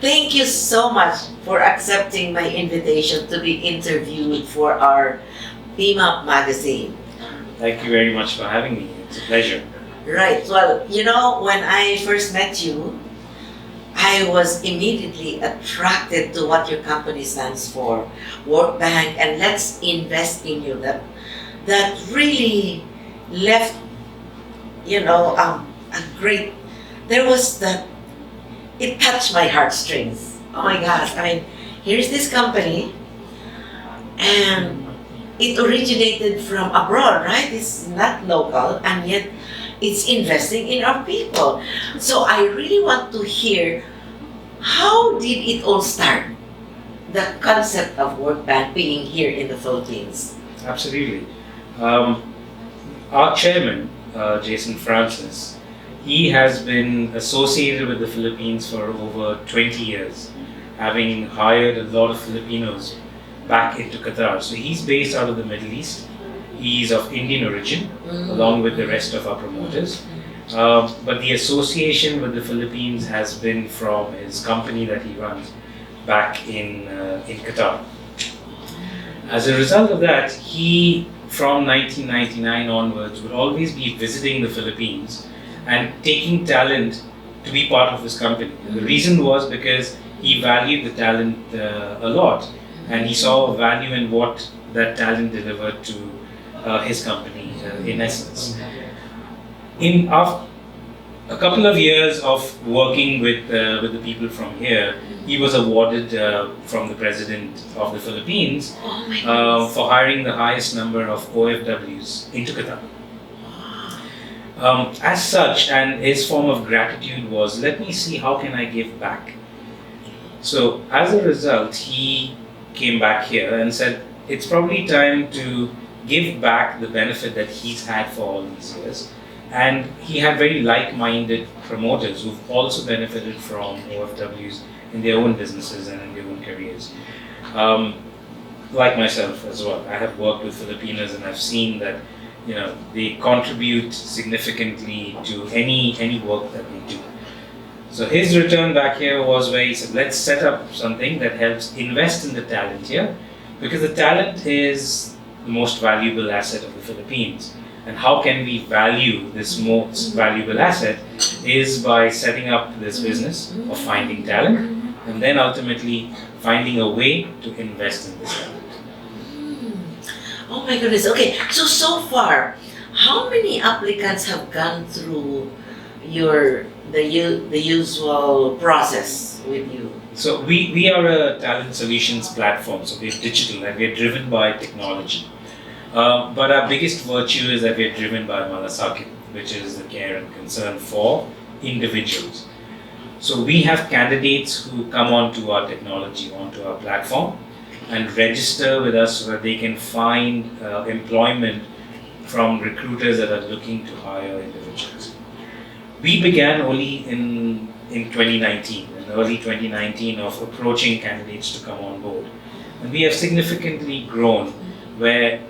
Thank you so much for accepting my invitation to be interviewed for our PMAP magazine. Thank you very much for having me. It's a pleasure. Right. Well, you know, when I first met you, I was immediately attracted to what your company stands for, Workbank, and let's invest in you. That really left, a great. There was that. It touched my heartstrings. Oh my gosh! I mean, here's this company, and it originated from abroad, right? It's not local, and yet it's investing in our people. So I really want to hear, how did it all start? The concept of Workbank being here in the Philippines. Absolutely. Our chairman, Jason Francis, he has been associated with the Philippines for over 20 years, having hired a lot of Filipinos back into Qatar. So he's based out of the Middle East. He's of Indian origin, along with the rest of our promoters. But the association with the Philippines has been from his company that he runs back in Qatar. As a result of that, he, from 1999 onwards, would always be visiting the Philippines and taking talent to be part of his company. The reason was because he valued the talent a lot, and he saw value in what that talent delivered to his company, in essence. In a couple of years of working with the people from here, he was awarded from the president of the Philippines for hiring the highest number of OFWs into Qatar. As such, and his form of gratitude was, let me see how can I give back. So as a result, he came back here and said, it's probably time to give back the benefit that he's had for all these years. And he had very like-minded promoters who've also benefited from OFWs in their own businesses and in their own careers. Like myself as well, I have worked with Filipinos and I've seen that they contribute significantly to any work that we do. So his return back here was where he said, let's set up something that helps invest in the talent here, because the talent is the most valuable asset of the Philippines. And how can we value this most valuable asset is by setting up this business of finding talent and then ultimately finding a way to invest in this talent. Oh my goodness. Okay, so far, how many applicants have gone through the usual process with you? So we are a talent solutions platform, so we're digital and we're driven by technology. But our biggest virtue is that we're driven by malasakit, which is the care and concern for individuals. So we have candidates who come onto our technology, onto our platform, and register with us so that they can find employment from recruiters that are looking to hire individuals. We began only in 2019, in early 2019, of approaching candidates to come on board. And we have significantly grown, where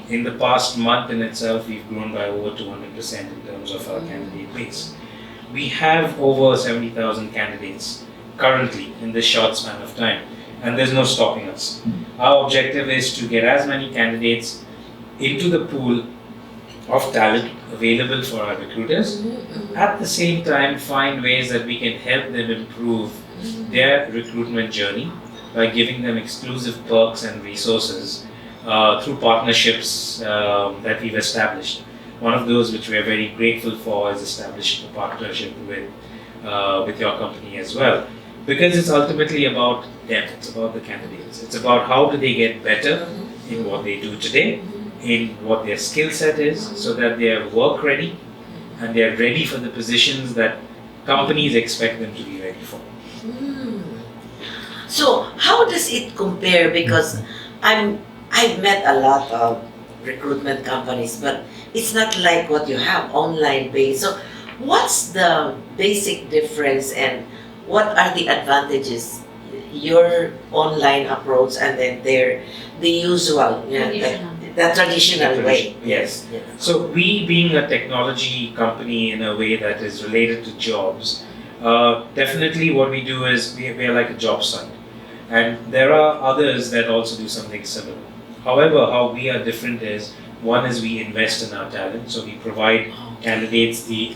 in the past month in itself, we've grown by over 200% in terms of our candidate base. We have over 70,000 candidates currently in this short span of time, and there's no stopping us. Our objective is to get as many candidates into the pool of talent available for our recruiters. At the same time, find ways that we can help them improve their recruitment journey by giving them exclusive perks and resources through partnerships that we've established. One of those which we are very grateful for is establishing a partnership with your company as well, because it's ultimately about them, it's about the candidates, it's about how do they get better in what they do today, in what their skill set is, so that they are work ready and they are ready for the positions that companies expect them to be ready for. So how does it compare? Because I've met a lot of recruitment companies, but it's not like what you have, online based. So what's the basic difference and what are the advantages? Your online approach and then the usual, the traditional way. Yes. So we, being a technology company in a way that is related to jobs, Definitely what we do is we are like a job site, and there are others that also do something similar. However, how we are different is, one is we invest in our talent, so we provide candidates the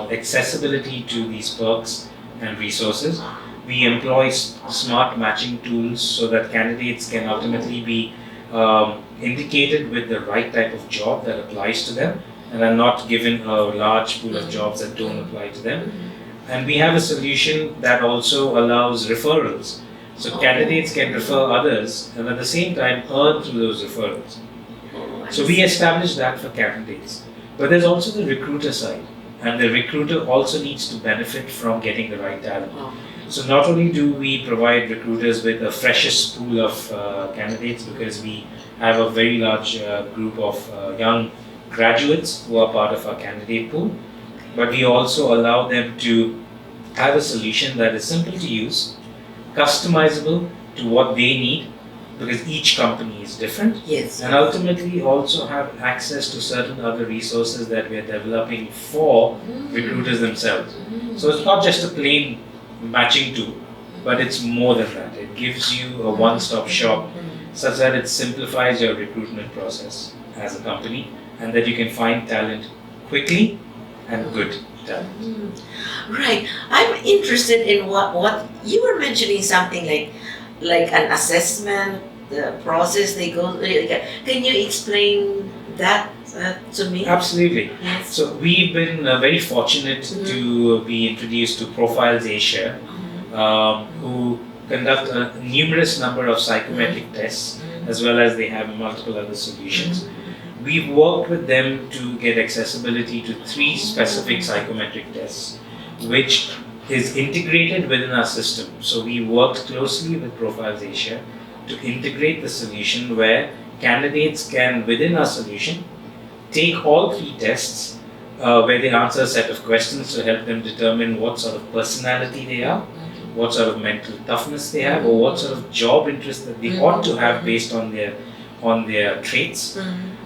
accessibility to these perks and resources. We employ smart matching tools so that candidates can ultimately be indicated with the right type of job that applies to them, and are not given a large pool of jobs that don't apply to them. And we have a solution that also allows referrals. So candidates can refer others and at the same time earn through those referrals. So we established that for candidates. But there's also the recruiter side. And the recruiter also needs to benefit from getting the right talent. So not only do we provide recruiters with the freshest pool of candidates, because we have a very large group of young graduates who are part of our candidate pool, but we also allow them to have a solution that is simple to use, customizable to what they need, because each company is different, Yes. and ultimately also have access to certain other resources that we are developing for recruiters themselves. So it's not just a plain matching tool, but it's more than that. It gives you a one-stop shop such that it simplifies your recruitment process as a company, and that you can find talent quickly and good talent. Right. I'm interested in what you were mentioning, something like an assessment, the process they go through. Can you explain that to me? Absolutely. Yes. So we've been very fortunate to be introduced to Profiles Asia, who conduct a numerous number of psychometric tests, as well as they have multiple other solutions. We've worked with them to get accessibility to 3 specific psychometric tests, which is integrated within our system. So we worked closely with Profiles Asia to integrate the solution where candidates can, within our solution, take all 3 tests where they answer a set of questions to help them determine what sort of personality they are, what sort of mental toughness they have, or what sort of job interest that they ought to have based on their traits.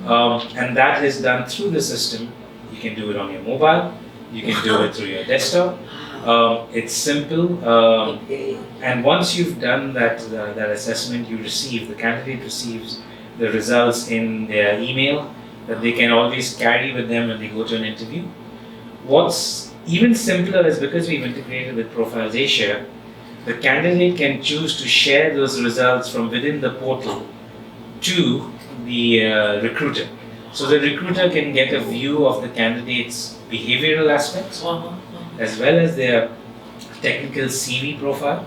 And that is done through the system. You can do it on your mobile, you can do it through your desktop. It's simple, and once you've done that assessment, the candidate receives the results in their email that they can always carry with them when they go to an interview. What's even simpler is, because we've integrated with Profiles Asia, the candidate can choose to share those results from within the portal to the recruiter. So the recruiter can get a view of the candidate's behavioral aspects, as well as their technical CV profile,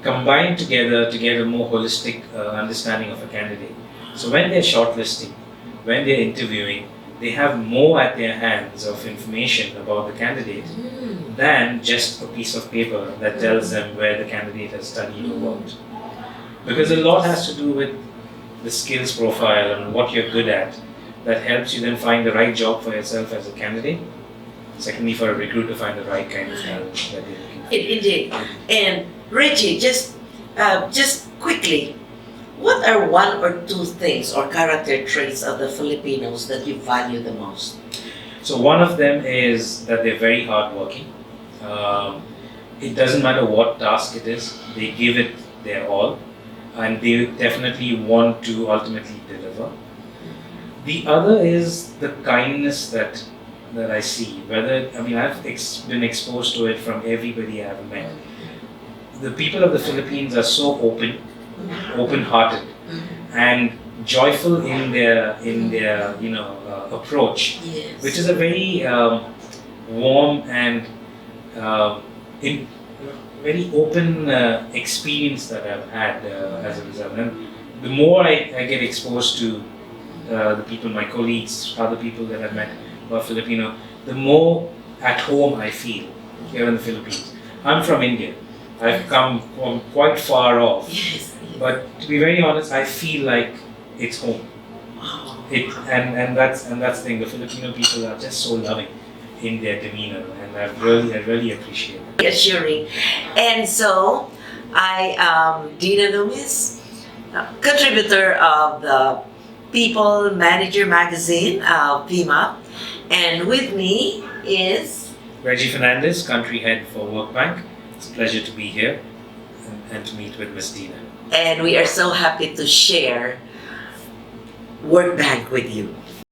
combined together to get a more holistic understanding of a candidate. So when they're shortlisting, when they're interviewing, they have more at their hands of information about the candidate than just a piece of paper that tells them where the candidate has studied or worked. Because a lot has to do with the skills profile and what you're good at, that helps you then find the right job for yourself as a candidate. Secondly, for a recruiter to find the right kind of talent that they're looking for. Indeed. And Reggie, just quickly, what are 1 or 2 things or character traits of the Filipinos that you value the most? So one of them is that they're very hardworking. It doesn't matter what task it is, they give it their all, and they definitely want to ultimately deliver. The other is the kindness that I see. I've been exposed to it from everybody I've met. The people of the Philippines are so open-hearted, and joyful in their approach, Yes. which is a very warm and very open experience that I've had as a result. And the more I get exposed to the people, my colleagues, other people that I've met who are Filipino, the more at home I feel here in the Philippines. I'm from India. I've come from quite far off. Yes. But to be very honest, I feel like it's home. And that's the thing. The Filipino people are just so loving in their demeanor, and I really appreciate it. Assuring. And so, I am Dina Loomis, contributor of the People Manager magazine, PIMA, and with me is Reggie Fernandez, Country Head for Workbank. It's a pleasure to be here and to meet with Miss Dina. And we are so happy to share Workbank with you.